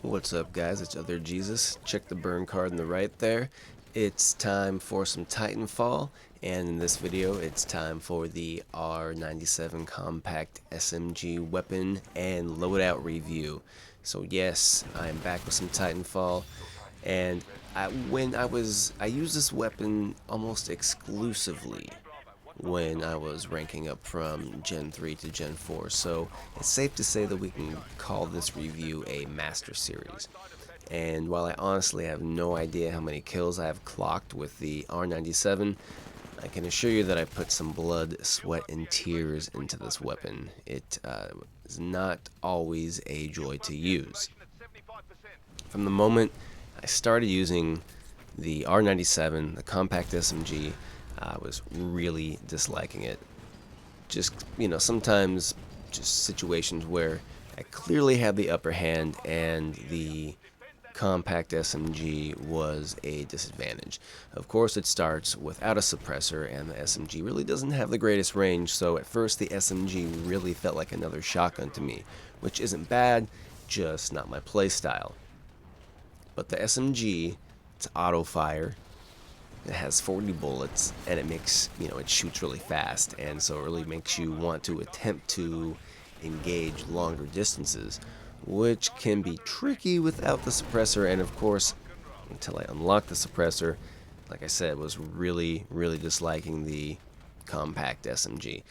What's up, guys? It's OtherJesus. Check the burn card on the right there. It's time for some Titanfall, and in this video it's time for the R-97 Compact SMG weapon and loadout review. So yes, I am back with some Titanfall, and I used this weapon almost exclusively when I was ranking up from Gen 3 to Gen 4, so it's safe to say that we can call this review a Master Series. And while I honestly have no idea how many kills I have clocked with the R-97, I can assure you that I put some blood, sweat, and tears into this weapon. It is not always a joy to use. From the moment I started using the R-97, the Compact SMG, I was really disliking it. Just, sometimes just situations where I clearly had the upper hand and the Compact SMG was a disadvantage. Of course, it starts without a suppressor, and the SMG really doesn't have the greatest range, so at first the SMG really felt like another shotgun to me, which isn't bad, just not my playstyle. But the SMG, it's auto fire. It has 40 bullets, and it makes, it shoots really fast, and so it really makes you want to attempt to engage longer distances, which can be tricky without the suppressor. And of course, until I unlocked the suppressor, like I said, was really disliking the Compact SMG.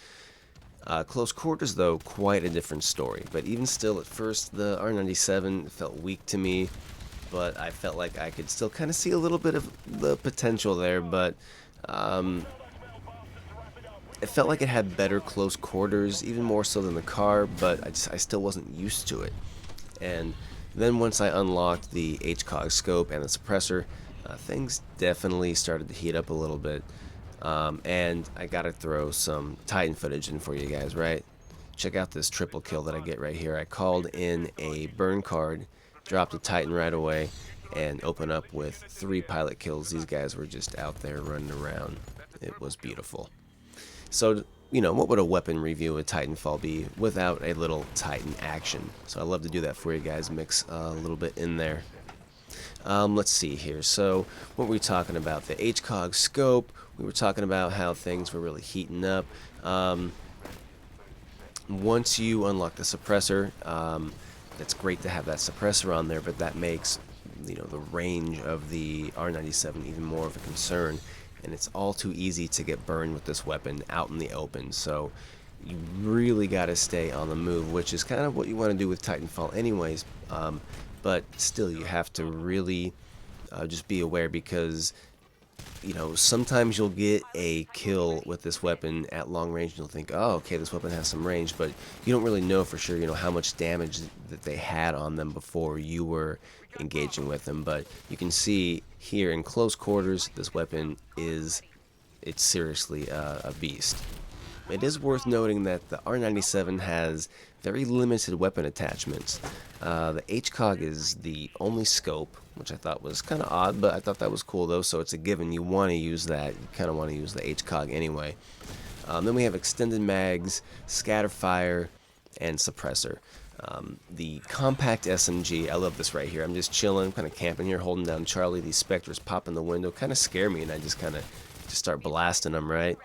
Close quarters, though, quite a different story, but even still, at first, the R-97 felt weak to me. But I felt like I could still kind of see a little bit of the potential there, but it felt like it had better close quarters, even more so than the car, but I still wasn't used to it. And then once I unlocked the HCOG scope and the suppressor, things definitely started to heat up a little bit. And I gotta throw some Titan footage in for you guys, right? Check out this triple kill that I get right here. I called in a burn card, dropped a Titan right away, and open up with 3 pilot kills. These guys were just out there running around. It was beautiful. So, what would a weapon review of Titanfall be without a little Titan action? So I love to do that for you guys, mix a little bit in there. Let's see here. So what were we talking about? The HCOG scope. We were talking about how things were really heating up. Once you unlock the suppressor, it's great to have that suppressor on there, but that makes the range of the R-97 even more of a concern, and it's all too easy to get burned with this weapon out in the open. So you really got to stay on the move, which is kind of what you want to do with Titanfall anyways, but still you have to really just be aware, because sometimes you'll get a kill with this weapon at long range and you'll think, oh, okay, this weapon has some range, but you don't really know for sure, how much damage that they had on them before you were engaging with them. But you can see here in close quarters, this weapon it's seriously a beast. It is worth noting that the R-97 has very limited weapon attachments. The HCOG is the only scope, which I thought was kind of odd, but I thought that was cool though, so it's a given. You want to use that. You kind of want to use the HCOG anyway. Then we have extended mags, scatter fire, and suppressor. The Compact SMG, I love this right here. I'm just chilling, kind of camping here, holding down Charlie. These specters pop in the window, kind of scare me, and I just start blasting them, right?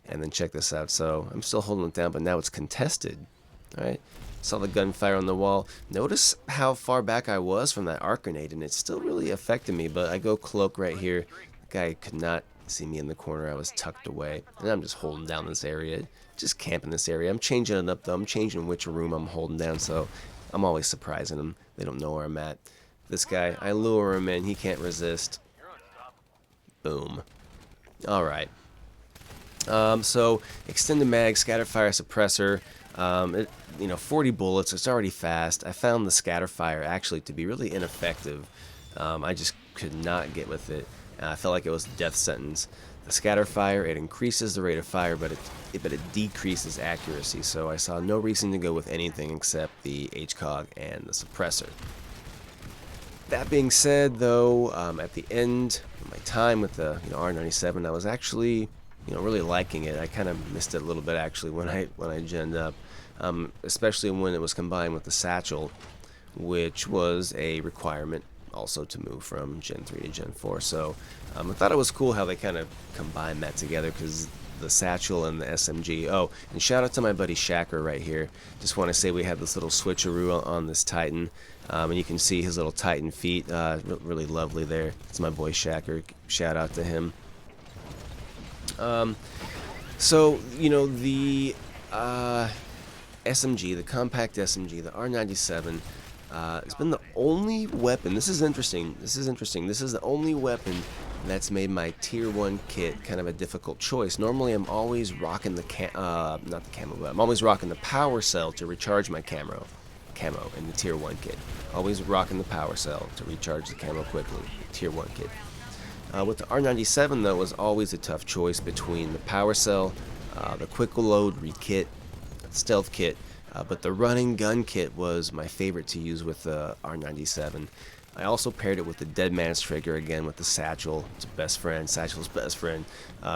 And then check this out. So I'm still holding it down, but now it's contested. All right. Saw the gunfire on the wall. Notice how far back I was from that arc grenade, and it's still really affecting me. But I go cloak right here. The guy could not see me in the corner. I was tucked away, and I'm just holding down this area, just camping this area. I'm changing it up though. I'm changing which room I'm holding down, so I'm always surprising them. They don't know where I'm at. This guy, I lure him in. He can't resist. Boom. All right. So extended mag, scatterfire, suppressor, 40 bullets. It's already fast. I found the scatterfire actually to be really ineffective. I just could not get with it. I felt like it was a death sentence. The scatterfire, it increases the rate of fire, but it decreases accuracy. So I saw no reason to go with anything except the HCOG and the suppressor. That being said, though, at the end of my time with the R-97, I was actually really liking it. I kind of missed it a little bit actually when I genned up, especially when it was combined with the satchel, which was a requirement also to move from Gen 3 to Gen 4. So I thought it was cool how they kind of combined that together, because the satchel and the SMG. Oh, and shout out to my buddy Shacker right here. Just want to say we have this little switcheroo on this Titan, and you can see his little Titan feet, really lovely there. It's my boy Shacker. Shout out to him. So you know, the SMG, the compact SMG, the R-97, it's been the only weapon. This is interesting. This is the only weapon that's made my tier 1 kit kind of a difficult choice. Normally I'm always rocking the not the camo, but I'm always rocking the power cell to recharge my camo in the tier 1 kit. Always rocking the power cell to recharge the camo quickly, tier 1 kit. With the R-97 though, was always a tough choice between the power cell, the quick load re-kit, stealth kit, but the running gun kit was my favorite to use with the R-97. I also paired it with the Dead Man's Trigger, again with the satchel. It's a best friend, satchel's best friend.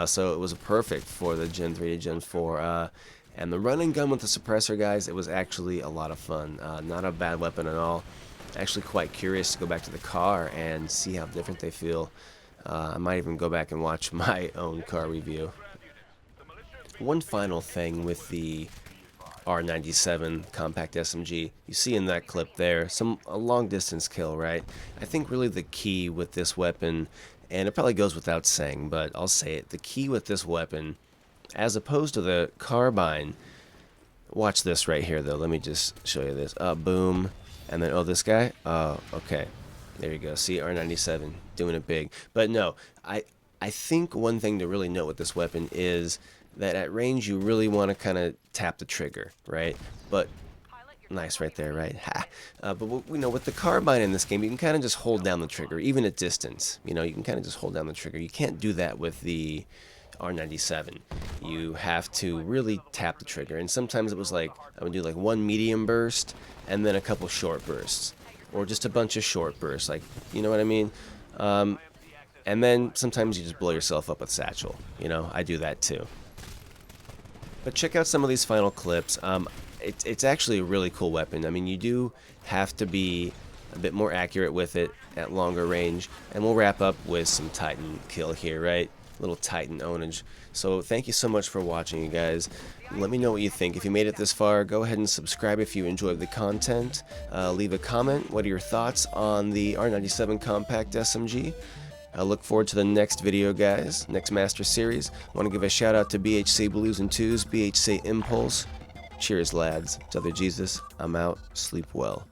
So it was perfect for the Gen 3 to Gen 4. And the running gun with the suppressor, guys, it was actually a lot of fun. Not a bad weapon at all. Actually quite curious to go back to the car and see how different they feel. I might even go back and watch my own car review. One final thing with the R-97 Compact SMG, you see in that clip there, a long distance kill, right? I think really the key with this weapon, and it probably goes without saying, but I'll say it, the key with this weapon, as opposed to the carbine, watch this right here though, let me just show you this, boom, and then, oh, this guy, okay, there you go, see, R-97, doing it big. But no, I think one thing to really note with this weapon is that at range you really want to kind of tap the trigger, right? But nice right there, right? Ha. But you know, with the carbine in this game, you can kind of just hold down the trigger, even at distance. You know, you can kind of just hold down the trigger. You can't do that with the R-97. You have to really tap the trigger. And sometimes it was like I would do like one medium burst and then a couple short bursts, or just a bunch of short bursts, like, you know what I mean? And then sometimes you just blow yourself up with satchel. You know, I do that too. But check out some of these final clips. It's actually a really cool weapon. I mean, you do have to be a bit more accurate with it at longer range. And we'll wrap up with some Titan kill here, right? Little Titan ownage. So thank you so much for watching, you guys. Let me know what you think. If you made it this far, go ahead and subscribe if you enjoyed the content. Leave a comment. What are your thoughts on the R-97 Compact SMG? I look forward to the next video, guys. Next Master Series. I want to give a shout out to BHC Blues and Twos, BHC Impulse. Cheers, lads. It's OtherJesus. I'm out. Sleep well.